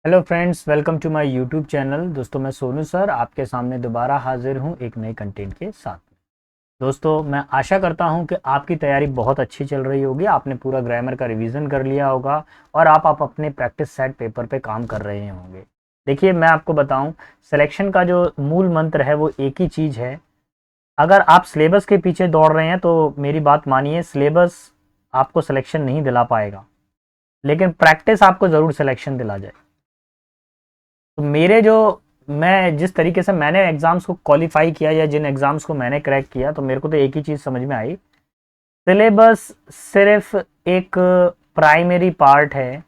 Hello friends, welcome to my YouTube channel. दोस्तों, मैं Sonu sir आपके सामने दोबारा हाजिर हूं एक नए कंटेंट के साथ। दोस्तों, मैं आशा करता हूं कि आपकी तैयारी बहुत अच्छी चल रही होगी। आपने पूरा ग्रामर का रिवीजन कर लिया होगा और आप अपने प्रैक्टिस सेट पेपर पे काम कर रहे होंगे। देखिए, मैं आपको बताऊं, सिलेक्शन का जो मूल मंत्र है वो एक ही चीज़ है। अगर आप सिलेबस के पीछे दौड़ रहे हैं तो मेरी बात मानिए, सिलेबस आपको सिलेक्शन नहीं दिला पाएगा, लेकिन प्रैक्टिस आपको ज़रूर सिलेक्शन दिला जाए। तो मेरे जो मैं जिस तरीके से मैंने एग्जाम्स को क्वालिफाई किया या जिन एग्जाम्स को मैंने क्रैक किया, तो मेरे को तो एक ही चीज़ समझ में आई। सिलेबस सिर्फ एक प्राइमरी पार्ट है,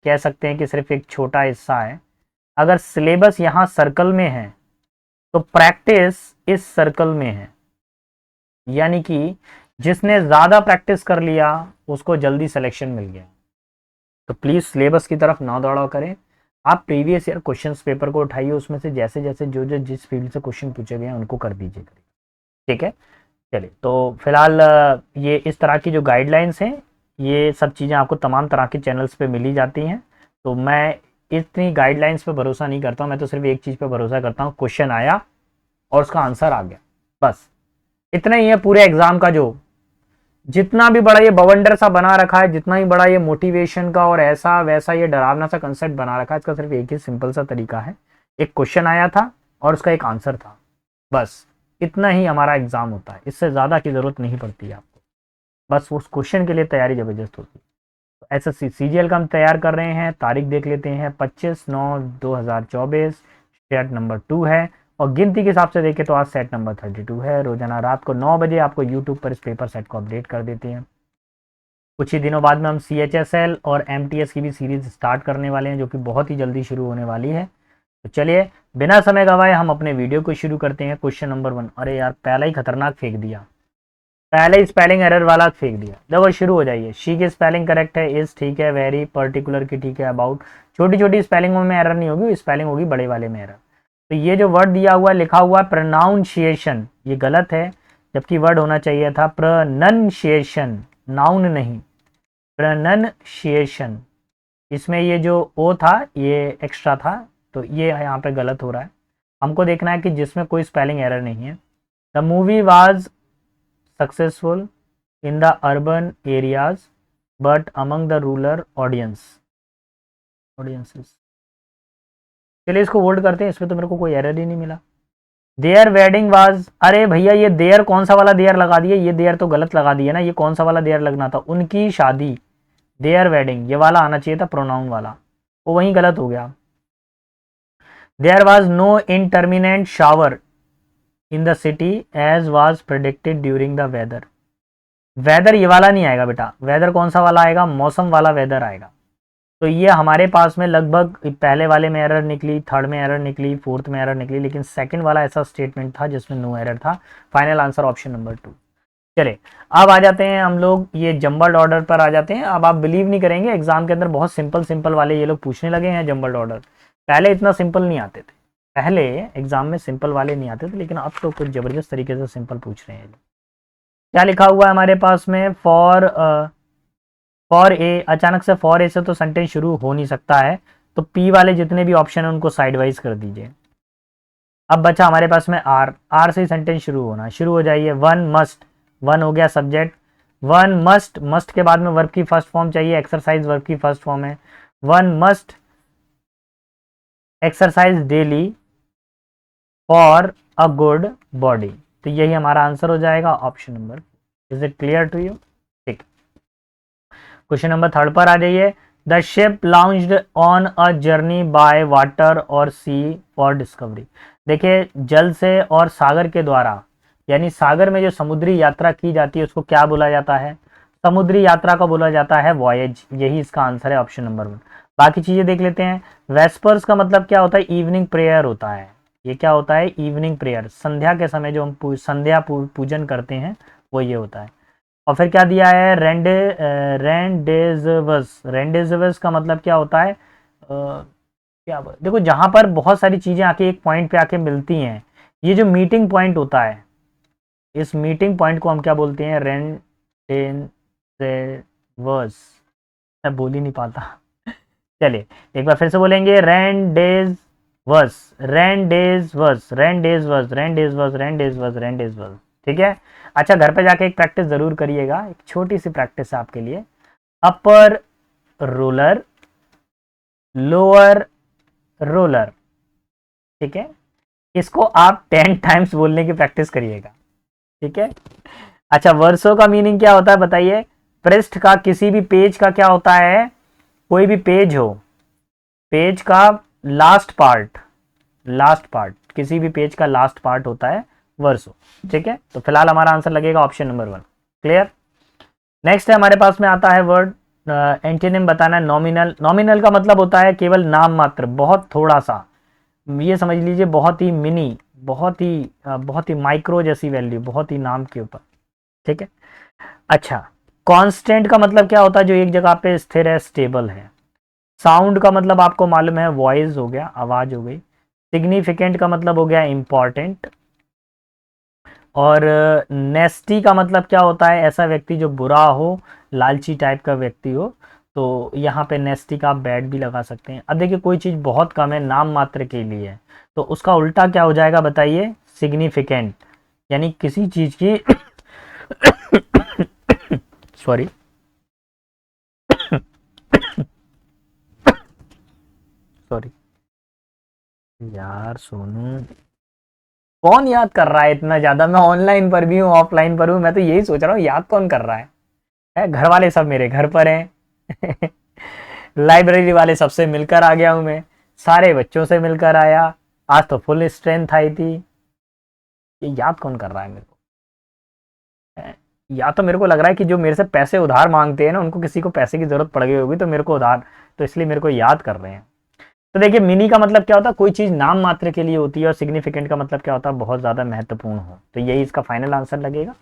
कह सकते हैं कि सिर्फ एक छोटा हिस्सा है। अगर सिलेबस यहाँ सर्कल में है तो प्रैक्टिस इस सर्कल में है। यानी कि जिसने ज़्यादा प्रैक्टिस कर लिया उसको जल्दी सिलेक्शन मिल गया। तो प्लीज़ सिलेबस की तरफ ना दौड़ा करें। आप प्रीवियस ईयर क्वेश्चंस पेपर को उठाइए, उसमें से जैसे जैसे जो जो जिस फील्ड से क्वेश्चन पूछे गए हैं उनको कर दीजिए करिए। ठीक है, चलिए। तो फिलहाल ये इस तरह की जो गाइडलाइंस हैं, ये सब चीज़ें आपको तमाम तरह के चैनल्स पे मिली जाती हैं। तो मैं इतनी गाइडलाइंस पे भरोसा नहीं करता हूँ। मैं तो सिर्फ एक चीज़ पे भरोसा करता हूँ, क्वेश्चन आया और उसका आंसर आ गया, बस इतना ही है पूरे एग्जाम का। जो जितना भी बड़ा ये बवंडर सा बना रखा है, जितना ही बड़ा ये मोटिवेशन का और ऐसा वैसा ये डरावना सा कंसेप्ट बना रखा है, इसका सिर्फ एक ही सिंपल सा तरीका है। एक क्वेश्चन आया था और उसका एक आंसर था, बस इतना ही हमारा एग्जाम होता है। इससे ज़्यादा की ज़रूरत नहीं पड़ती है आपको, बस उस क्वेश्चन के लिए तैयारी ज़बरदस्त होती है। तो एसएससी सीजीएल का हम तैयार कर रहे हैं। तारीख देख लेते हैं, 25/9/2024। सेट नंबर 2 है और गिनती के हिसाब से देखें तो आज सेट नंबर 32 है। रोजाना रात को 9 बजे आपको यूट्यूब पर इस पेपर सेट को अपडेट कर देते हैं। कुछ ही दिनों बाद में हम CHSL और MTS की भी सीरीज स्टार्ट करने वाले हैं, जो कि बहुत ही जल्दी शुरू होने वाली है। तो चलिए, बिना समय गवाए हम अपने वीडियो को शुरू करते हैं। Question number 1। अरे यार, पहला ही खतरनाक फेंक दिया, पहले ही स्पेलिंग एरर वाला फेंक दिया। देखो, शुरू हो जाइए। शी की स्पेलिंग करेक्ट है, इज ठीक है, वेरी, पर्टिकुलर की ठीक है, अबाउट। छोटी छोटी स्पेलिंगों में एरर नहीं होगी, स्पेलिंग होगी बड़े वाले में एरर। तो ये जो वर्ड दिया हुआ है, लिखा हुआ है प्रोनाउंसिएशन, ये गलत है। जबकि वर्ड होना चाहिए था प्रोनंसिएशन, नाउन नहीं, प्रोनंसिएशन। इसमें ये जो ओ था ये एक्स्ट्रा था, तो ये यहाँ पे गलत हो रहा है। हमको देखना है कि जिसमें कोई स्पेलिंग एरर नहीं है। The movie was successful in the urban areas but among the rural audiences. चलिए, इसको होल्ड करते हैं, इसमें तो मेरे को कोई एरर ही नहीं मिला। देयर वेडिंग वाज, अरे भैया ये देयर कौन सा वाला देयर लगा दिए, ये देयर तो गलत लगा दिया ना। ये कौन सा वाला देयर लगना था, उनकी शादी, देयर वेडिंग, ये वाला आना चाहिए था, प्रोनाउन वाला, वो वहीं गलत हो गया। There was no intermittent shower in the city as was predicted during the weather. Weather ये वाला नहीं आएगा बेटा, वेदर कौन सा वाला आएगा, मौसम वाला वेदर आएगा। तो ये हमारे पास में लगभग पहले वाले में एरर निकली, थर्ड में एरर निकली, फोर्थ में एरर निकली, लेकिन सेकंड वाला ऐसा स्टेटमेंट था जिसमें नो एरर था। Final answer option number 2। चले, अब आ जाते हैं हम लोग ये जंबल्ड ऑर्डर पर आ जाते हैं। अब आप बिलीव नहीं करेंगे, एग्जाम के अंदर बहुत सिंपल सिंपल वाले ये लोग पूछने लगे हैं जंबल्ड ऑर्डर। पहले इतना सिंपल नहीं आते थे, पहले एग्जाम में सिंपल वाले नहीं आते थे, लेकिन अब तो कुछ जबरदस्त तरीके से सिंपल पूछ रहे हैं। क्या लिखा हुआ है हमारे पास में, फॉर ए, अचानक से फॉर ए से तो सेंटेंस शुरू हो नहीं सकता है। तो पी वाले जितने भी ऑप्शन है उनको साइड वाइज कर दीजिए। अब बचा हमारे पास में आर, आर से सेंटेंस शुरू हो जाइए। वन मस्ट, वन हो गया सब्जेक्ट, वन मस्ट, मस्ट के बाद में वर्ब की फर्स्ट फॉर्म चाहिए, एक्सरसाइज वर्ब की फर्स्ट फॉर्म है। One must exercise daily for a good body. तो यही हमारा आंसर हो जाएगा, option number. Is it clear to you? ठीक। क्वेश्चन नंबर 3 पर आ जाइए। The ship launched on a journey by water और सी फॉर डिस्कवरी। देखिए, जल से और सागर के द्वारा, यानी सागर में जो समुद्री यात्रा की जाती है उसको क्या बोला जाता है, समुद्री यात्रा को बोला जाता है वॉयज। यही इसका आंसर है, ऑप्शन नंबर 1। बाकी चीजें देख लेते हैं। वेस्पर्स का मतलब क्या होता है, इवनिंग प्रेयर होता है। ये क्या होता है, इवनिंग प्रेयर, संध्या के समय जो हम संध्या पूजन करते हैं वो ये होता है। और फिर क्या दिया है, रेंडेजवस, रेंडेजवस का मतलब क्या होता है, क्या देखो, जहां पर बहुत सारी चीजें आके एक पॉइंट पे आके मिलती हैं, ये जो मीटिंग पॉइंट होता है, इस मीटिंग पॉइंट को हम क्या बोलते हैं, रेंडेजवस। मैं बोल ही नहीं पाता। चलिए एक बार फिर से बोलेंगे, रैन डेज वर्स, रैन डेज वर्स, रैन डेज वर्स, रैन डेज वर्स, रैन डेज वर्स, रैन डेज वर्स। ठीक है। अच्छा, घर पे जाके एक प्रैक्टिस जरूर करिएगा, एक छोटी सी प्रैक्टिस है आपके लिए। Upper roller, lower roller. ठीक है, इसको आप 10 टाइम्स बोलने की प्रैक्टिस करिएगा। ठीक है। अच्छा, वर्सों का मीनिंग क्या होता है बताइए? पृष्ठ का, किसी भी पेज का क्या होता है? कोई भी पेज हो, पेज का लास्ट पार्ट, लास्ट पार्ट, किसी भी पेज का लास्ट पार्ट होता है वर्सो। ठीक है, तो फिलहाल हमारा आंसर लगेगा ऑप्शन नंबर 1। क्लियर। नेक्स्ट है हमारे पास में आता है वर्ड, एंटीनिम बताना है, नॉमिनल। नॉमिनल का मतलब होता है केवल नाम मात्र, बहुत थोड़ा सा, ये समझ लीजिए बहुत ही मिनी, बहुत ही माइक्रो जैसी वैल्यू, बहुत ही नाम के ऊपर। ठीक है। अच्छा, कांस्टेंट का मतलब क्या होता है? जो एक जगह पे स्थिर है, स्टेबल है। साउंड का मतलब आपको मालूम है, वॉइस हो गया, आवाज हो गई। सिग्निफिकेंट का मतलब हो गया इम्पॉर्टेंट। और नेस्टी का मतलब क्या होता है? ऐसा व्यक्ति जो बुरा हो, लालची टाइप का व्यक्ति हो। तो यहाँ पे नेस्टी का आप बैड भी लगा सकते हैं। अब देखिए, कोई चीज़ बहुत कम है, नाम मात्र के लिए है, तो उसका उल्टा क्या हो जाएगा बताइए? सिग्निफिकेंट। यानी किसी चीज़ की सॉरी, सॉरी यार सोनू, कौन याद कर रहा है इतना ज्यादा? मैं ऑनलाइन पर भी हूँ, ऑफलाइन पर हूँ, मैं तो यही सोच रहा हूँ याद कौन कर रहा है? घर वाले सब मेरे घर पर हैं। लाइब्रेरी वाले सबसे मिलकर आ गया हूं मैं, सारे बच्चों से मिलकर आया, आज तो फुल स्ट्रेंथ आई थी। ये याद कौन कर रहा है मेरे को? या तो मेरे को लग रहा है कि जो मेरे से पैसे उधार मांगते हैं ना, उनको किसी को पैसे की जरूरत पड़ गई होगी, तो मेरे को उधार, तो इसलिए मेरे को याद कर रहे हैं। तो देखिए, मिनी का मतलब क्या होता है? कोई चीज नाम मात्र के लिए होती है। और सिग्निफिकेंट का मतलब क्या होता है? बहुत ज्यादा महत्वपूर्ण हो। तो यही इसका फाइनल आंसर लगेगा।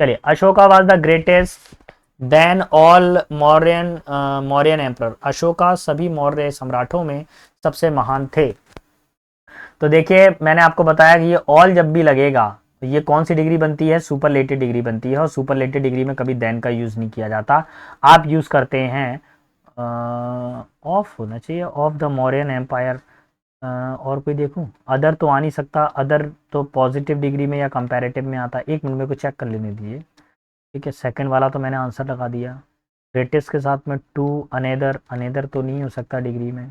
चलिए, Ashoka was the greatest then all Mauryan, Mauryan emperor. Ashoka सभी मौर्य सम्राटों में सबसे महान थे। तो देखिए, मैंने आपको बताया कि ये ऑल जब भी लगेगा तो ये कौन सी डिग्री बनती है? सुपरलेटिव डिग्री बनती है। और सुपरलेटिव डिग्री में कभी देन का यूज नहीं किया जाता, आप यूज करते हैं ऑफ, होना चाहिए ऑफ द मौर्यन एम्पायर। और कोई देखूं, अदर तो आ नहीं सकता, अदर तो पॉजिटिव डिग्री में या कंपैरेटिव में आता है। एक मिनट मेरे को चेक कर लेने दीजिए। ठीक है, सेकंड वाला तो मैंने आंसर लगा दिया। ग्रेटेस्ट के साथ में टू, अनेदर, अनेदर तो नहीं हो सकता डिग्री में।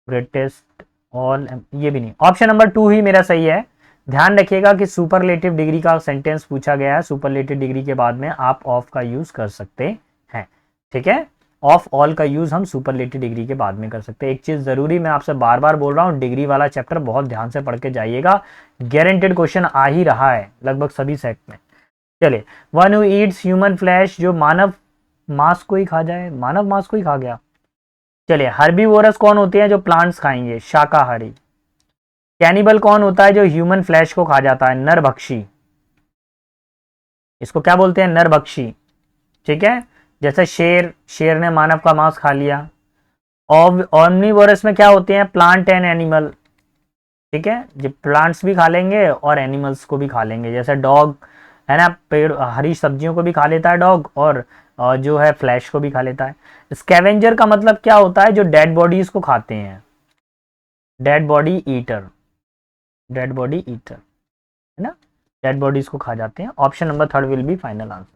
ग्रेटेस्ट, ऑल, ये भी नहीं। ऑप्शन नंबर 2 ही मेरा सही है। ध्यान रखिएगा कि सुपरलेटिव डिग्री का सेंटेंस पूछा गया है, सुपरलेटिव डिग्री के बाद में आप ऑफ का यूज कर सकते हैं। ठीक है, ऑफ ऑल का यूज हम सुपरलेटिव डिग्री के बाद में कर सकते हैं। एक चीज जरूरी मैं आपसे बार बार बोल रहा हूं, डिग्री वाला चैप्टर बहुत ध्यान से पढ़ के जाइएगा, गारंटेड क्वेश्चन आ ही रहा है लगभग सभी सेट में। चलिए, one who Yeats human flesh, जो मानव मांस को ही खा जाए, मानव मांस को ही खा गया। चलिए, हर्बीवोरस कौन होते हैं? जो प्लांट्स खाएंगे, शाकाहारी। कैनिबल कौन होता है? जो ह्यूमन फ्लैश को खा जाता है, नरभक्षी। इसको क्या बोलते हैं? नरभक्षी। ठीक है, जैसे शेर, शेर ने मानव का मांस खा लिया। ऑमनीवोरस में क्या होते हैं? Plant and animal. ठीक है, जो प्लांट्स भी खा लेंगे और एनिमल्स को भी खा लेंगे, जैसे डॉग है ना, पेड़ हरी सब्जियों को भी खा लेता है डॉग, और जो है फ्लैश को भी खा लेता है। स्कैवेंजर का मतलब क्या होता है? जो डेड बॉडीज को खाते हैं, dead body eater, dead body eater, है ना, डेड बॉडीज को खा जाते हैं। Option number 3 will be final answer.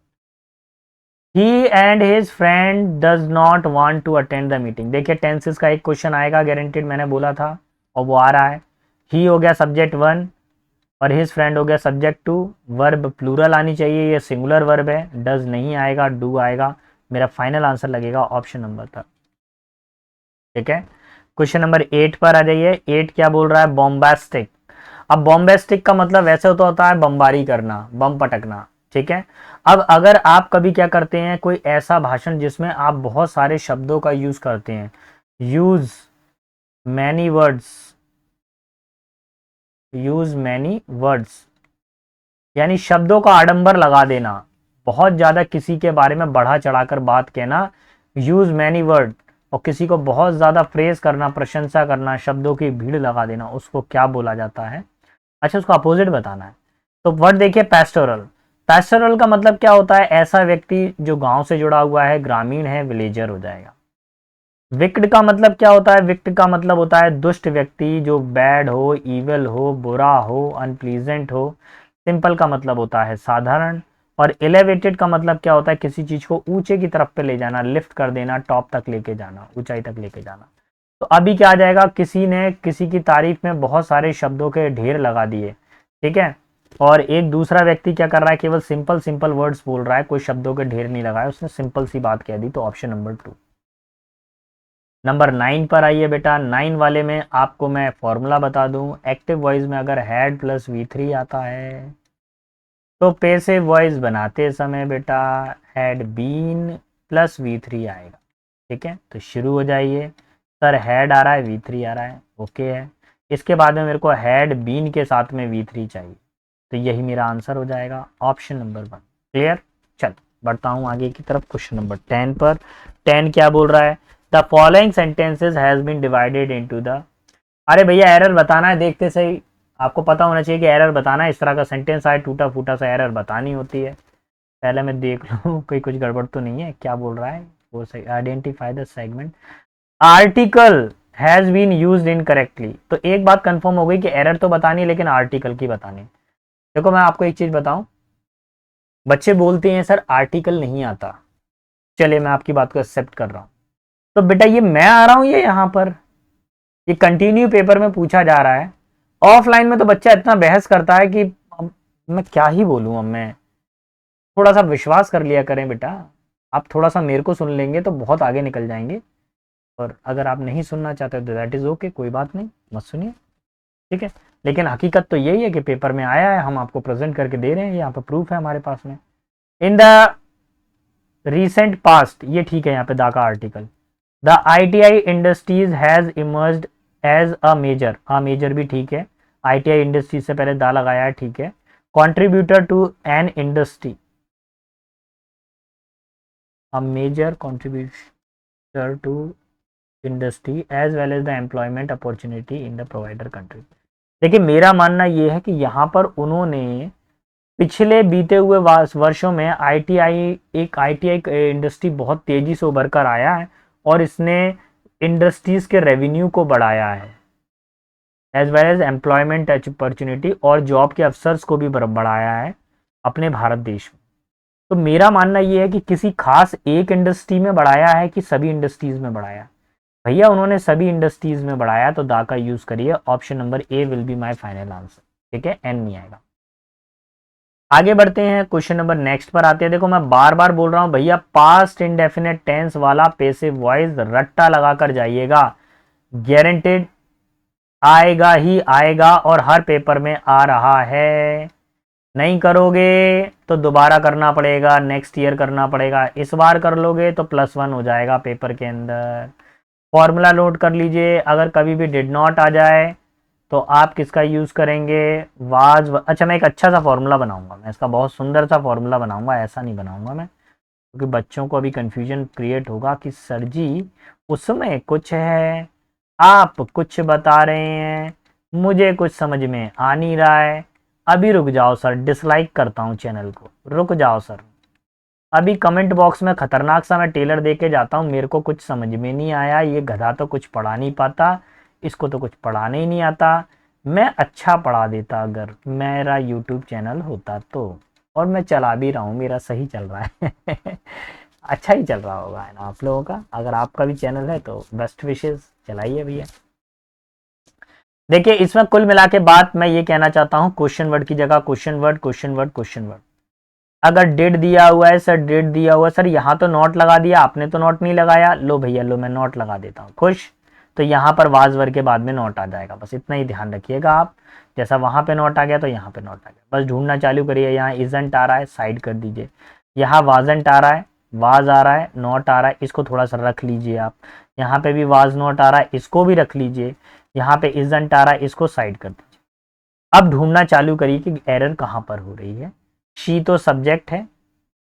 He and his friend does not want to attend the meeting. देखिए, टेंसेस का एक क्वेश्चन आएगा गारंटेड, मैंने बोला था, और वो आ रहा है। ही हो गया सब्जेक्ट 1 और हिज फ्रेंड हो गया सब्जेक्ट 2। वर्ब प्लूरल आनी चाहिए, ये सिंगुलर वर्ब है। डज नहीं आएगा, डू आएगा। मेरा फाइनल आंसर लगेगा ऑप्शन नंबर 3। ठीक है, क्वेश्चन नंबर 8 पर आ जाइए। 8 क्या बोल रहा है? बॉम्बास्टिक। अब बॉम्बास्टिक का मतलब वैसे होता है बमबारी करना, बम पटकना। ठीक है, अब अगर आप कभी क्या करते हैं, कोई ऐसा भाषण जिसमें आप बहुत सारे शब्दों का यूज करते हैं, use many words, use many words, यानी शब्दों का आडंबर लगा देना, बहुत ज्यादा किसी के बारे में बढ़ा चढ़ाकर बात कहना, यूज मैनी वर्ड, और किसी को बहुत ज्यादा फ्रेज करना, प्रशंसा करना, शब्दों की भीड़ लगा देना, उसको क्या बोला जाता है? अच्छा, उसका अपोजिट बताना है। तो वर्ड देखिए, पैस्टोरल। पैस्टोरल का मतलब क्या होता है? ऐसा व्यक्ति जो गांव से जुड़ा हुआ है, ग्रामीण है, विलेजर हो जाएगा। विक्ड का मतलब क्या होता है? विक्ड का मतलब होता है दुष्ट व्यक्ति, जो बैड हो, इविल हो, बुरा हो, अनप्लीजेंट हो। सिंपल का मतलब होता है साधारण। और एलिवेटेड का मतलब क्या होता है? किसी चीज को ऊंचे की तरफ पे ले जाना, लिफ्ट कर देना, टॉप तक लेके जाना, ऊंचाई तक लेके जाना। तो अभी क्या आ जाएगा? किसी ने किसी की तारीफ में बहुत सारे शब्दों के ढेर लगा दिए, ठीक है, और एक दूसरा व्यक्ति क्या कर रहा है? केवल सिंपल सिंपल वर्ड्स बोल रहा है, कोई शब्दों के ढेर नहीं लगाया, उसने सिंपल सी बात कह दी। तो ऑप्शन नंबर 2। नंबर 9 पर आइए बेटा। 9 वाले में आपको मैं फॉर्मूला बता दूं। एक्टिव वॉइस में अगर हैड प्लस V3 आता है तो पैसिव वॉइस बनाते समय बेटा हैड बीन प्लस V3 आएगा। ठीक है, तो शुरू हो जाइए। सर हैड आ रहा है, V3 आ रहा है, ओके है। इसके बाद में मेरे को हैड बीन के साथ में V3 चाहिए, तो यही मेरा आंसर हो जाएगा, ऑप्शन नंबर 1। क्लियर? चल बढ़ता हूँ आगे की तरफ, क्वेश्चन नंबर 10 पर। 10 क्या बोल रहा है? The following sentences has been divided into the. अरे भैया एरर बताना है, देखते सही। आपको पता होना चाहिए कि एरर बताना है। इस तरह का सेंटेंस आए टूटा फूटा सा, एरर बतानी होती है। पहले मैं देख लूँ कोई कुछ गड़बड़ तो नहीं है। क्या बोल रहा है वो? सही, identify the segment. Article has been used incorrectly. तो एक बात कंफर्म हो गई कि एरर तो बतानी है, लेकिन आर्टिकल की बतानी। देखो मैं आपको एक चीज बताऊं, बच्चे बोलते हैं सर आर्टिकल नहीं आता। चलिए मैं आपकी बात को एक्सेप्ट कर रहा हूं, तो बेटा ये मैं आ रहा हूं, ये यहां पर ये कंटिन्यू पेपर में पूछा जा रहा है। ऑफलाइन में तो बच्चा इतना बहस करता है कि अब मैं क्या ही बोलूं। अब मैं थोड़ा सा विश्वास कर लिया करें बेटा। आप थोड़ा सा मेरे को सुन लेंगे तो बहुत आगे निकल जाएंगे, और अगर आप नहीं सुनना चाहते तो दैट इज ओके, कोई बात नहीं, मत सुनिए, ठीक है। लेकिन हकीकत तो यही है कि पेपर में आया है, हम आपको प्रेजेंट करके दे रहे हैं, यहाँ पर प्रूफ है हमारे पास में। इन द रिसेंट पास्ट, ये ठीक है यहाँ पे दा का article. The ITI industries has emerged as a major, हाँ मेजर भी ठीक है। ITI इंडस्ट्रीज से पहले दा लगाया है, ठीक है। Contributor to an industry, a major contributor to industry as well as the employment opportunity in the provider country. देखिए मेरा मानना यह है कि यहाँ पर उन्होंने पिछले बीते हुए वर्षों में ITI इंडस्ट्री बहुत तेजी से उभर कर आया है, और इसने इंडस्ट्रीज के रेवेन्यू को बढ़ाया है, as well as employment opportunity, और जॉब के अवसर्स को भी बढ़ाया है अपने भारत देश में। तो मेरा मानना यह है कि किसी खास एक इंडस्ट्री में बढ़ाया है कि सभी इंडस्ट्रीज में बढ़ाया? भैया उन्होंने सभी इंडस्ट्रीज में बढ़ाया, तो दा का यूज करिए। Option number A will be my final answer, ठीक है, एन नहीं आएगा। आगे बढ़ते हैं, क्वेश्चन नंबर नेक्स्ट पर आते हैं। देखो मैं बार बार बोल रहा हूं भैया, पास्ट इंडेफिनेट टेंस वाला पैसिव वॉइस रट्टा लगाकर जाइएगा, गारंटेड आएगा ही आएगा, और हर पेपर में आ रहा है। नहीं करोगे तो दोबारा करना पड़ेगा, नेक्स्ट ईयर करना पड़ेगा। इस बार कर लोगे तो +1 हो जाएगा पेपर के अंदर। फॉर्मूला नोट कर लीजिए, अगर कभी भी डिड नॉट आ जाए तो आप किसका यूज़ करेंगे? अच्छा मैं एक अच्छा सा फॉर्मूला बनाऊंगा, मैं इसका बहुत सुंदर सा फॉर्मूला बनाऊंगा, ऐसा नहीं बनाऊंगा मैं, क्योंकि बच्चों को अभी कंफ्यूजन क्रिएट होगा कि सर जी उसमें कुछ है, आप कुछ बता रहे हैं, मुझे कुछ समझ में आ नहीं रहा है। अभी रुक जाओ सर, डिसलाइक करता हूँ चैनल को, रुक जाओ सर। अभी कमेंट बॉक्स में खतरनाक सा मैं टेलर दे के जाता हूँ, मेरे को कुछ समझ में नहीं आया, ये गधा तो कुछ पढ़ा नहीं पाता, इसको तो कुछ पढ़ाने ही नहीं आता। मैं अच्छा पढ़ा देता अगर मेरा यूट्यूब चैनल होता तो, और मैं चला भी रहा हूँ, मेरा सही चल रहा है अच्छा ही चल रहा होगा है ना आप लोगों का? अगर आपका भी चैनल है तो बेस्ट विशेष, चलाइए भैया। देखिए इसमें कुल मिला के बात मैं ये कहना चाहता हूँ, क्वेश्चन वर्ड की जगह question word, question word, question word. अगर डेट दिया हुआ है सर, डेट दिया हुआ है सर, यहाँ तो नोट लगा दिया, आपने तो नोट नहीं लगाया, लो भैया लो मैं नोट लगा देता हूँ, खुश। तो यहाँ पर वाज वर्ग के बाद में नोट आ जाएगा, बस इतना ही ध्यान रखिएगा आप। जैसा वहां पे नोट आ गया तो यहाँ पे नोट आ गया, बस ढूंढना चालू करिए। यहाँ इजंट आ रहा है, साइड कर दीजिए। यहाँ वाजंट आ रहा है, वाज आ रहा है, नोट आ रहा है, इसको थोड़ा सा रख लीजिए आप। यहाँ पे भी वाज नोट आ रहा है, इसको भी रख लीजिए। यहाँ पे इजंट आ रहा है, इसको साइड कर दीजिए। अब ढूंढना चालू करिए कि एरर कहाँ पर हो रही है। शी तो सब्जेक्ट है,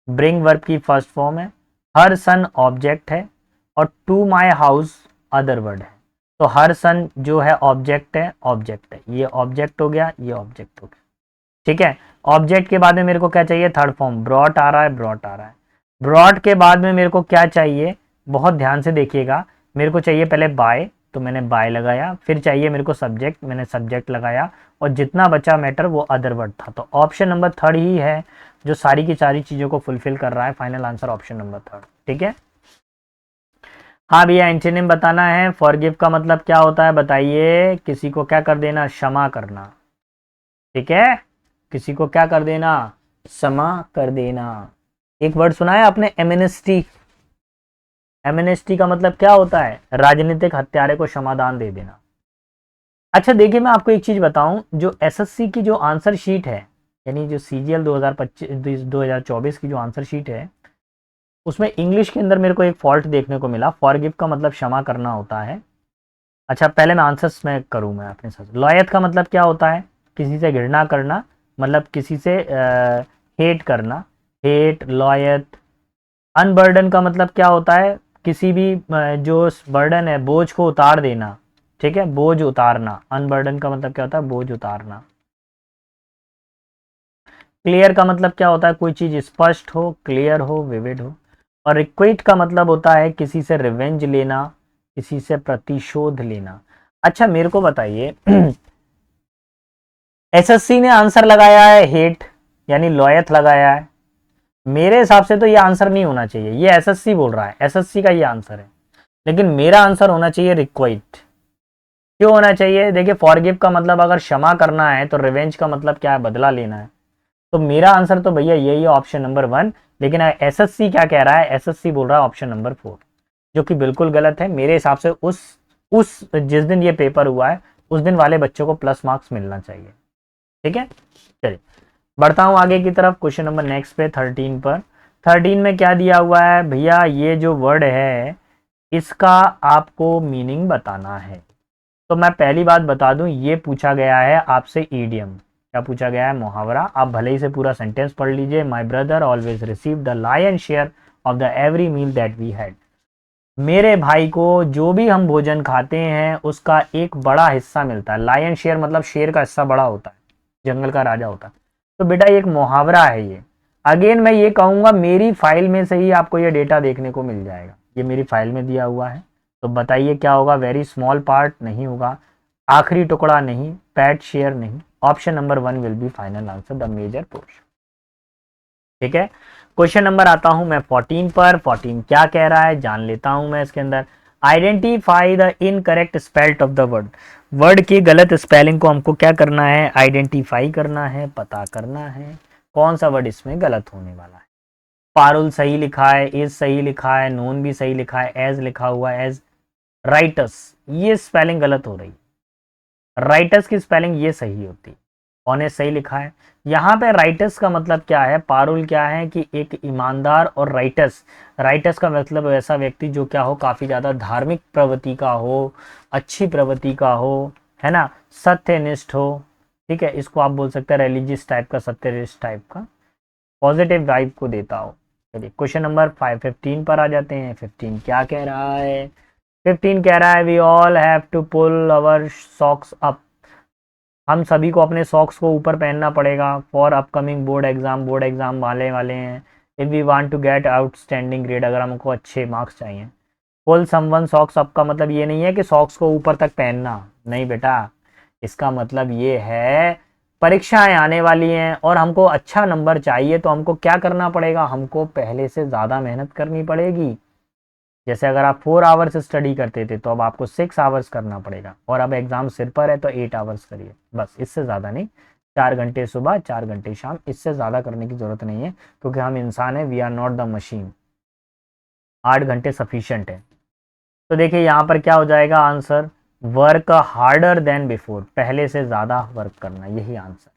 ब्रिंग वर्ब की फर्स्ट फॉर्म है, हर सन ऑब्जेक्ट है, और to my house other word है। तो हर सन जो है ऑब्जेक्ट है, ऑब्जेक्ट है, ये ऑब्जेक्ट हो गया, ये ऑब्जेक्ट हो गया, ठीक है। ऑब्जेक्ट के बाद में मेरे को क्या चाहिए? थर्ड फॉर्म, ब्रॉट आ रहा है, ब्रॉट आ रहा है। ब्रॉट के बाद में मेरे को क्या चाहिए? बहुत ध्यान से देखिएगा, मेरे को चाहिए पहले बाय, तो मैंने बाय लगाया, फिर चाहिए मेरे को सब्जेक्ट, मैंने सब्जेक्ट लगाया, और जितना बचा मैटर वो अदर वर्ड था। तो ऑप्शन नंबर थर्ड ही है जो सारी की सारी चीज़ों को फुलफिल कर रहा है। Final answer option number third. ठीक है। हाँ भैया, एंटोनिम बताना है। फॉरगिव का मतलब क्या होता है बताइए? किसी को क्या कर देना? क्षमा करना। ठीक है, किसी को क्या कर देना? क्षमा कर देना। एक वर्ड सुना है आपने, एमनेस्टी? एमनेस्टी का मतलब क्या होता है? राजनीतिक हत्यारे को क्षमादान दे देना। अच्छा देखिए, मैं आपको एक चीज बताऊं, जो एसएससी की जो आंसर शीट है, यानी जो सीजीएल 2025 2024 की जो आंसर शीट है, उसमें इंग्लिश के अंदर मेरे को एक फॉल्ट देखने को मिला। फॉरगिव का मतलब क्षमा करना होता है। अच्छा पहले मैं आंसर्स में करूं मैं अपने साथ। लॉयत का मतलब क्या होता है? किसी से घृणा करना, मतलब किसी से हेट करना, हेट, लॉयत। अनबर्डन का मतलब क्या होता है? किसी भी जो बर्डन है, बोझ को उतार देना। ठीक है, बोझ उतारना। अनबर्डन का मतलब क्या होता है? बोझ उतारना। क्लियर का मतलब क्या होता है? कोई चीज स्पष्ट हो, क्लियर हो, विविड हो। और रिक्विट का मतलब होता है किसी से रिवेंज लेना, किसी से प्रतिशोध लेना। अच्छा मेरे को बताइए, एसएससी ने आंसर लगाया है हेट, यानी लॉयत लगाया है। मेरे हिसाब से तो ये आंसर नहीं होना चाहिए, ये एसएससी बोल रहा है, एसएससी का ये आंसर है। लेकिन मेरा आंसर होना चाहिए रिक्वाइट। क्यों होना चाहिए? देखिए, फॉरगिव का मतलब अगर क्षमा करना है, तो रिवेंज का मतलब क्या है? बदला लेना है। तो मेरा आंसर तो भैया यही है, ऑप्शन नंबर वन। लेकिन एसएससी क्या कह रहा है? एसएससी बोल रहा है ऑप्शन नंबर फोर, जो कि बिल्कुल गलत है मेरे हिसाब से। उस जिस दिन ये पेपर हुआ है, उस दिन वाले बच्चों को प्लस मार्क्स मिलना चाहिए। ठीक है, चलिए बढ़ता हूं आगे की तरफ। क्वेश्चन नंबर नेक्स्ट पे 13 पर। 13 में क्या दिया हुआ है भैया? ये जो वर्ड है, इसका आपको मीनिंग बताना है। तो मैं पहली बात बता दूं, ये पूछा गया है आपसे ईडियम। क्या पूछा गया है? मुहावरा। आप भले ही से पूरा सेंटेंस पढ़ लीजिए। My brother always receive the lion share of the every meal that we had. मेरे भाई को जो भी हम भोजन खाते हैं उसका एक बड़ा हिस्सा मिलता है। लायन शेयर मतलब शेर का हिस्सा बड़ा होता है, जंगल का राजा होता है। तो बेटा ये एक मुहावरा है ये। अगेन मैं ये कहूंगा, मेरी फाइल में से ही आपको ये डेटा देखने को मिल जाएगा। ये मेरी फाइल में दिया हुआ है। तो बताइए क्या होगा? वेरी स्मॉल पार्ट नहीं होगा, आखिरी टुकड़ा नहीं, पैट शेयर नहीं। Option number one will be final answer, the major portion. ठीक है, क्वेश्चन नंबर आता हूं मैं 14 पर। 14 क्या कह रहा है जान लेता हूं मैं इसके अंदर। Identify the incorrect spelt of the word. Word की गलत स्पेलिंग को हमको क्या करना है? आइडेंटिफाई करना है, पता करना है कौन सा वर्ड इसमें गलत होने वाला है। पारुल सही लिखा है, इज सही लिखा है, नोन भी सही लिखा है, एज लिखा हुआ है, एज। राइटस, ये स्पेलिंग गलत हो रही है। राइटस की स्पेलिंग ये सही होती है। ऑनेस्ट सही लिखा है। यहाँ पे राइटस का मतलब क्या है? पारुल क्या है कि एक ईमानदार, और राइटस, राइटस का मतलब ऐसा व्यक्ति जो क्या हो, काफी ज्यादा धार्मिक प्रवृत्ति का हो, अच्छी प्रवृत्ति का हो, है ना, सत्यनिष्ठ हो। ठीक है, इसको आप बोल सकते हैं रिलीजियस टाइप का, सत्यनिष्ठ टाइप का, पॉजिटिव वाइब को देता हो। चलिए क्वेश्चन नंबर 15 पर आ जाते हैं। 15 क्या कह रहा है? 15 कह रहा है we all have to pull our socks up. हम सभी को अपने सॉक्स को ऊपर पहनना पड़ेगा for upcoming board exam. Board exam वाले वाले हैं। If we want to get outstanding grade, अगर हमको अच्छे मार्क्स चाहिए। पुल समवन सॉक्स अप का मतलब ये नहीं है कि सॉक्स को ऊपर तक पहनना, नहीं बेटा। इसका मतलब ये है परीक्षाएं आने वाली हैं और हमको अच्छा नंबर चाहिए, तो हमको क्या करना पड़ेगा? हमको पहले से ज़्यादा मेहनत करनी पड़ेगी। जैसे अगर आप 4 आवर्स स्टडी करते थे, तो अब आपको 6 आवर्स करना पड़ेगा। और अब एग्जाम सिर पर है, तो 8 आवर्स करिए, बस इससे ज़्यादा नहीं। 4 घंटे सुबह, 4 घंटे शाम, इससे ज़्यादा करने की ज़रूरत नहीं है, क्योंकि हम इंसान हैं, we are not the machine. 8 घंटे सफिशियंट है। तो देखिए यहाँ पर क्या हो जाएगा answer? Work harder than before, पहले से ज़्यादा वर्क करना, यही आंसर।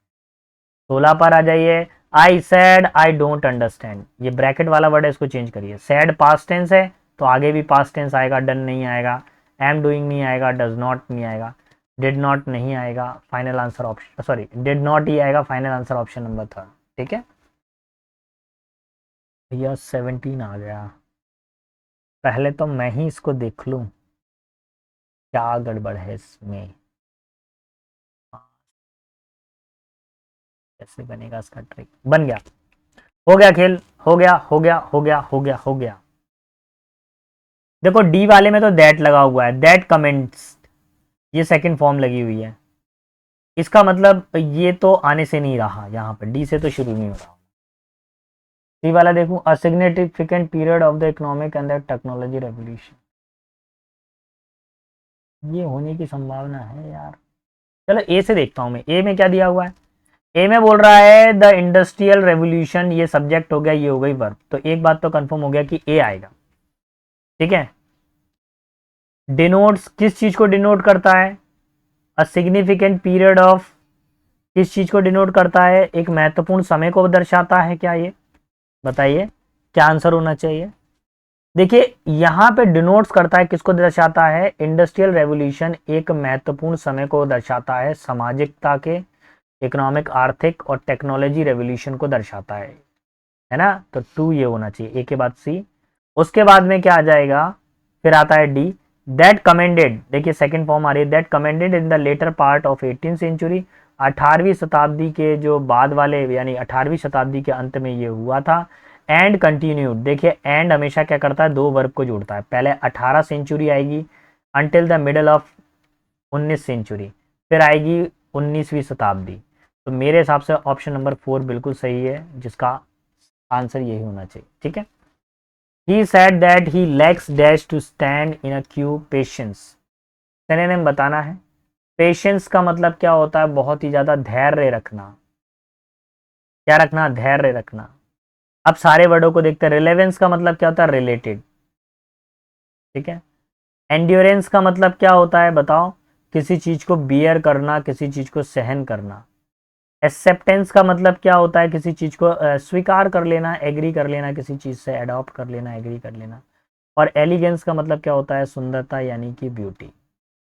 16 पर आ जाइए। आई सैड आई डोंट अंडरस्टैंड, ये ब्रैकेट वाला वर्ड है, इसको चेंज करिए। सैड पास्ट टेंस है, तो आगे भी पास्ट टेंस आएगा, डन नहीं आएगा। एम डूइंग नहीं आएगा, डज नॉट नहीं आएगा, डिड नॉट नहीं आएगा। Final answer option, sorry did not ही आएगा। Final answer option number third. ठीक है भैया, 17 आ गया। पहले तो मैं ही इसको देख लूं, क्या गड़बड़ है इसमें। कैसे बनेगा इसका ट्रिक? बन गया, हो गया खेल, हो गया हो गया हो गया हो गया हो गया। देखो डी वाले में तो दैट लगा हुआ है, दैट कमेंट्स, ये सेकंड फॉर्म लगी हुई है, इसका मतलब ये तो आने से नहीं रहा, यहाँ पे डी से तो शुरू नहीं हो रहा। सी वाला देखूं, a significant period of the economic and the technology revolution, ये होने की संभावना है यार। चलो ए से देखता हूं मैं, ए में क्या दिया हुआ है। ए में बोल रहा है द इंडस्ट्रियल रेवोल्यूशन, ये सब्जेक्ट हो गया, ये हो गई वर्ब, तो एक बात तो कंफर्म हो गया कि ए आएगा। ठीक है, डिनोट्स, किस चीज को डिनोट करता है, अ सिग्निफिकेंट पीरियड ऑफ, किस चीज को डिनोट करता है, एक महत्वपूर्ण समय को दर्शाता है क्या, ये बताइए क्या आंसर होना चाहिए। देखिए यहां पे डिनोट्स करता है, किसको दर्शाता है, इंडस्ट्रियल रेवोल्यूशन एक महत्वपूर्ण समय को दर्शाता है, सामाजिकता के, इकोनॉमिक आर्थिक और टेक्नोलॉजी रेवोल्यूशन को दर्शाता है ना, तो टू ये होना चाहिए, ए के बाद सी। उसके बाद में क्या आ जाएगा, फिर आता है डी, दैट कमेंडेड, देखिए सेकंड फॉर्म आ रही है, that commended in the latter part of 18th century, 18वीं शताब्दी के जो बाद वाले, यानी 18वीं शताब्दी के अंत में ये हुआ था। एंड कंटिन्यूड, देखिए एंड हमेशा क्या करता है, दो वर्ब को जोड़ता है, पहले 18 सेंचुरी आएगी until the middle of 19 century, फिर आएगी 19वीं शताब्दी। तो मेरे हिसाब से ऑप्शन नंबर 4 बिल्कुल सही है, जिसका आंसर यही होना चाहिए। ठीक है, he said that he lacks dash to stand in a queue patience, synonym बताना है। पेशेंस का मतलब क्या होता है, बहुत ही ज्यादा धैर्य रखना, क्या रखना, धैर्य रखना। अब सारे वर्डों को देखते हैं, रिलेवेंस का मतलब क्या होता है, रिलेटेड। ठीक है, एंड्योरेंस का मतलब क्या होता है बताओ, किसी चीज को बियर करना, किसी चीज को सहन करना। एक्सेप्टेंस का मतलब क्या होता है, किसी चीज को स्वीकार कर लेना, एग्री कर लेना, किसी चीज से अडॉप्ट कर लेना, एग्री कर लेना। और एलिगेंस का मतलब क्या होता है, सुंदरता यानी कि ब्यूटी।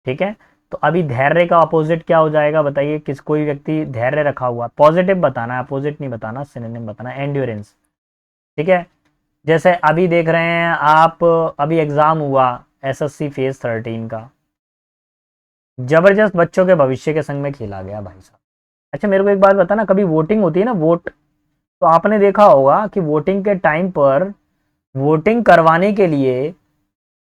ठीक है, तो अभी धैर्य का अपोजिट क्या हो जाएगा बताइए, किस कोई व्यक्ति धैर्य रखा हुआ, पॉजिटिव बताना है, अपोजिट नहीं बताना, सिनोनिम बताना, एंड्योरेंस। ठीक है, जैसे अभी देख रहे हैं आप, अभी एग्जाम हुआ एसएससी फेज 13 का, जबरदस्त बच्चों के भविष्य के संग में खेला गया भाई साहब। अच्छा मेरे को एक बात बता ना, कभी वोटिंग होती है ना, वोट, तो आपने देखा होगा कि वोटिंग के टाइम पर वोटिंग करवाने के लिए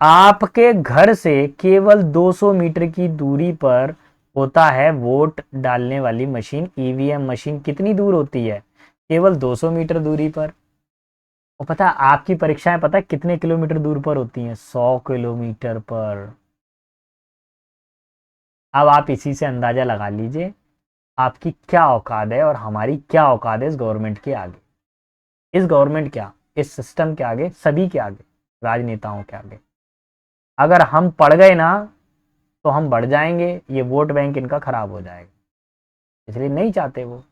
आपके घर से केवल 200 मीटर की दूरी पर होता है वोट डालने वाली मशीन, ईवीएम मशीन। कितनी दूर होती है, केवल 200 मीटर दूरी पर। और पता है आपकी परीक्षाएं पता है कितने किलोमीटर दूर पर होती हैं, 100 किलोमीटर पर। अब आप इसी से अंदाजा लगा लीजिए आपकी क्या औकात है और हमारी क्या औकात है इस गवर्नमेंट के आगे, इस गवर्नमेंट क्या, इस सिस्टम के आगे, सभी के आगे, राजनेताओं के आगे। अगर हम पड़ गए ना तो हम बढ़ जाएंगे, ये वोट बैंक इनका खराब हो जाएगा, इसलिए नहीं चाहते वो।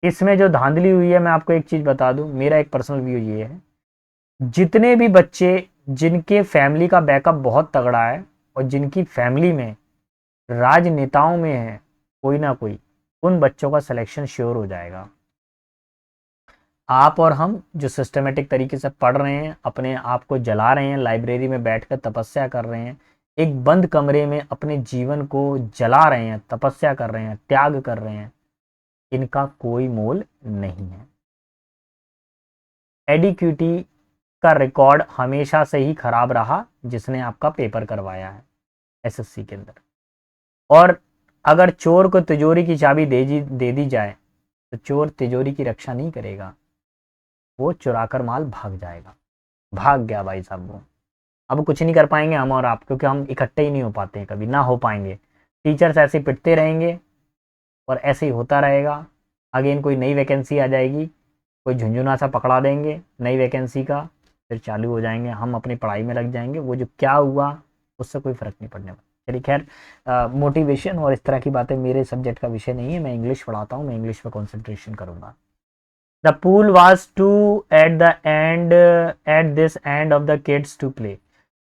इसमें जो धांधली हुई है, मैं आपको एक चीज बता दूं, मेरा एक पर्सनल व्यू ये है, जितने भी बच्चे जिनके फैमिली का बैकअप बहुत तगड़ा है और जिनकी फैमिली में राजनेताओं में है कोई ना कोई, उन बच्चों का सिलेक्शन श्योर हो जाएगा। आप और हम जो सिस्टमेटिक तरीके से पढ़ रहे हैं, अपने आप को जला रहे हैं, लाइब्रेरी में बैठकर तपस्या कर रहे हैं, एक बंद कमरे में अपने जीवन को जला रहे हैं, तपस्या कर रहे हैं, त्याग कर रहे हैं, इनका कोई मोल नहीं है। एडिक्विटी का रिकॉर्ड हमेशा से ही खराब रहा जिसने आपका पेपर करवाया है एसएससी के अंदर। और अगर चोर को तिजोरी की चाबी दे दी जाए तो चोर तिजोरी की रक्षा नहीं करेगा, वो चुराकर माल भाग जाएगा। भाग गया भाई साहब वो। अब कुछ नहीं कर पाएंगे हम और आप, क्योंकि हम इकट्ठे ही नहीं हो पाते हैं, कभी ना हो पाएंगे। टीचर्स ऐसे पिटते रहेंगे और ऐसे ही होता रहेगा। अगेन कोई नई वैकेंसी आ जाएगी, कोई झुंझुना सा पकड़ा देंगे नई वैकेंसी का, फिर चालू हो जाएंगे, हम अपनी पढ़ाई में लग जाएंगे, वो जो क्या हुआ उससे कोई फ़र्क नहीं पड़ने वाला। चलिए खैर, मोटिवेशन और इस तरह की बातें मेरे सब्जेक्ट का विषय नहीं है, मैं इंग्लिश पढ़ाता हूँ, मैं इंग्लिश पर कॉन्सेंट्रेशन करूँगा। The pool was too at the end, at this end of the kids to play.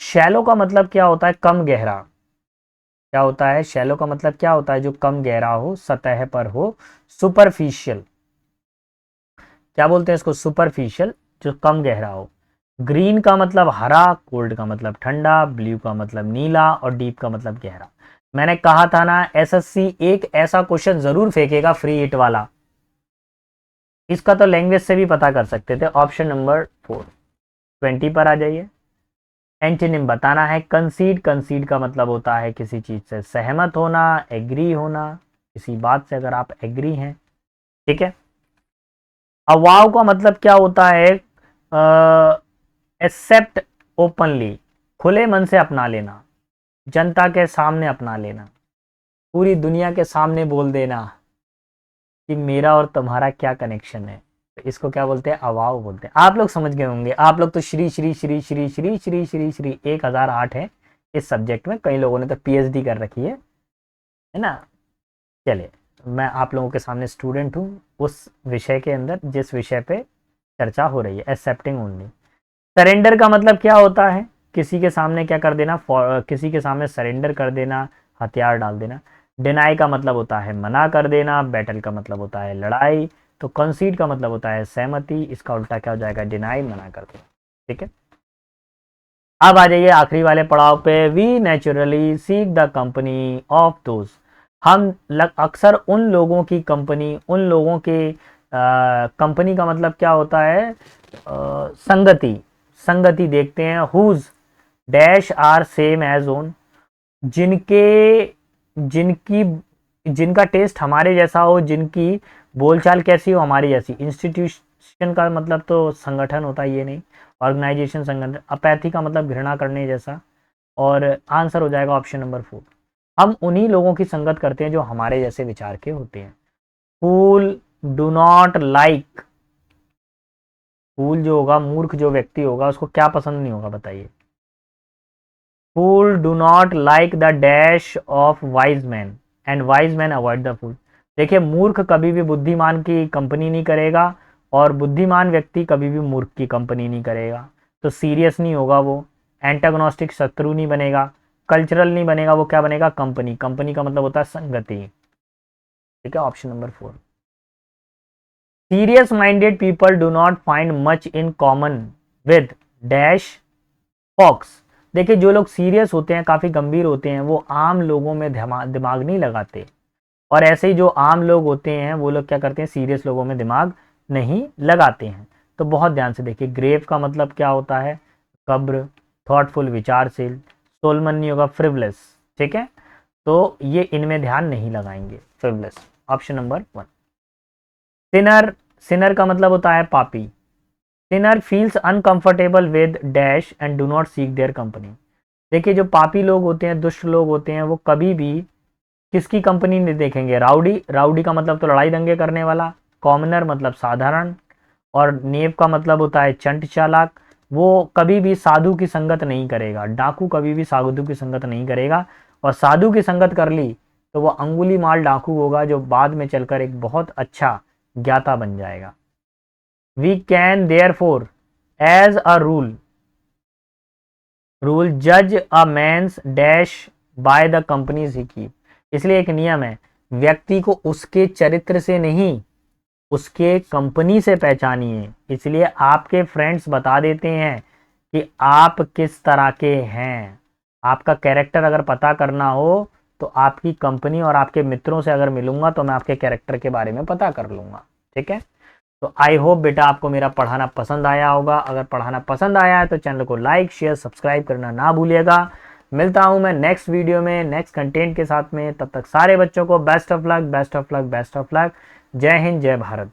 Shallow का मतलब क्या होता है, कम गहरा। क्या होता है शैलो का मतलब, क्या होता है, जो कम गहरा हो, सतह पर हो, सुपरफिशियल। क्या बोलते हैं इसको, सुपरफिशियल, जो कम गहरा हो। ग्रीन का मतलब हरा, कोल्ड का मतलब ठंडा, ब्लू का मतलब नीला और डीप का मतलब गहरा। मैंने कहा था ना एसएससी एक ऐसा क्वेश्चन जरूर फेंकेगा फ्री हिट वाला, इसका तो लैंग्वेज से भी पता कर सकते थे, ऑप्शन नंबर 4। 20 पर आ जाइए। एंटोनिम बताना है कंसीड। कंसीड का मतलब होता है किसी चीज से सहमत होना, एग्री होना, किसी बात से अगर आप एग्री हैं, ठीक है। अवाव का मतलब क्या होता है, एक्सेप्ट ओपनली, खुले मन से अपना लेना, जनता के सामने अपना लेना, पूरी दुनिया के सामने बोल देना कि मेरा और तुम्हारा क्या कनेक्शन है। तो इसको क्या बोलते हैं, अवाव बोलते हैं। आप लोग समझ गए होंगे, आप लोग तो श्री श्री श्री श्री श्री श्री श्री श्री 1008 है इस सब्जेक्ट में, कई लोगों ने तो पीएचडी कर रखी है ना। चलिए, मैं आप लोगों के सामने स्टूडेंट हूँ उस विषय के अंदर जिस विषय पे चर्चा हो रही है, एक्सेप्टिंग ओनली। सरेंडर का मतलब क्या होता है, किसी के सामने क्या कर देना, किसी के सामने सरेंडर कर देना, हथियार डाल देना। डिनाई का मतलब होता है मना कर देना। बैटल का मतलब होता है लड़ाई। तो कंसीड का मतलब होता है सहमति। इसका उल्टा क्या हो जाएगा, डिनाई, मना कर देना, ठीक है। अब आ जाइए आखिरी वाले पड़ाव पे। We naturally seek the company of those. हम अक्सर उन लोगों की कंपनी, उन लोगों के कंपनी का मतलब क्या होता है, संगति, संगति देखते हैं। Whose dash are same as own, जिनके जिनकी जिनका टेस्ट हमारे जैसा हो, जिनकी बोलचाल कैसी हो हमारी जैसी। इंस्टीट्यूशन का मतलब तो संगठन होता है, ये नहीं, ऑर्गेनाइजेशन, संगठन। अपैथी का मतलब घृणा करने जैसा। और आंसर हो जाएगा ऑप्शन नंबर 4। हम उन्हीं लोगों की संगत करते हैं जो हमारे जैसे विचार के होते हैं। फूल डू नॉट लाइक, फूल जो होगा, मूर्ख जो व्यक्ति होगा, उसको क्या पसंद नहीं होगा बताइए। Fool do not like the dash of wise man and wise man avoid the fool. देखिए, मूर्ख कभी भी बुद्धिमान की कंपनी नहीं करेगा और बुद्धिमान व्यक्ति कभी भी मूर्ख की कंपनी नहीं करेगा। तो सीरियस नहीं होगा वो, एंटागोनिस्टिक शत्रु नहीं बनेगा, कल्चरल नहीं बनेगा, वो क्या बनेगा, कंपनी। कंपनी का मतलब होता है संगति, ठीक है, option number 4। Serious minded people do not find much in common with dash folks. देखिए, जो लोग सीरियस होते हैं, काफी गंभीर होते हैं, वो आम लोगों में दिमाग नहीं लगाते। और ऐसे ही जो आम लोग होते हैं वो लोग क्या करते हैं, सीरियस लोगों में दिमाग नहीं लगाते हैं। तो बहुत ध्यान से देखिए, ग्रेव का मतलब क्या होता है, कब्र, थॉटफुल, विचारशील, सोलमन नहीं होगा, फ्रिवलेस, ठीक है। तो ये इनमें ध्यान नहीं लगाएंगे, frivolous, option number 1। Sinner, Sinner का मतलब होता है पापी। Sinner feels uncomfortable with dash and do not seek their company. देखिए, जो पापी लोग होते हैं, दुष्ट लोग होते हैं, वो कभी भी किसकी कंपनी नहीं देखेंगे, राउडी। राउडी का मतलब तो लड़ाई दंगे करने वाला। कॉमनर मतलब साधारण। और नेब का मतलब होता है चंट चालाक। वो कभी भी साधु की संगत नहीं करेगा। डाकू कभी भी साधु की संगत नहीं करेगा, और साधु की संगत कर ली तो वो अंगुली माल डाकू होगा, जो बाद में चलकर एक बहुत अच्छा ज्ञाता बन जाएगा। We can therefore as a rule जज a man's dash by the companies he keep. इसलिए एक नियम है, व्यक्ति को उसके चरित्र से नहीं, उसके कंपनी से पहचानिए। इसलिए आपके फ्रेंड्स बता देते हैं कि आप किस तरह के हैं। आपका कैरेक्टर अगर पता करना हो तो आपकी कंपनी और आपके मित्रों से अगर मिलूंगा तो मैं आपके कैरेक्टर के बारे में पता कर लूंगा, ठीक है। तो आई होप बेटा आपको मेरा पढ़ाना पसंद आया होगा। अगर पढ़ाना पसंद आया है तो चैनल को लाइक, शेयर, सब्सक्राइब करना ना भूलिएगा। मिलता हूं मैं नेक्स्ट वीडियो में नेक्स्ट कंटेंट के साथ में। तब तक सारे बच्चों को best of luck, best of luck, best of luck. जय हिंद, जय भारत।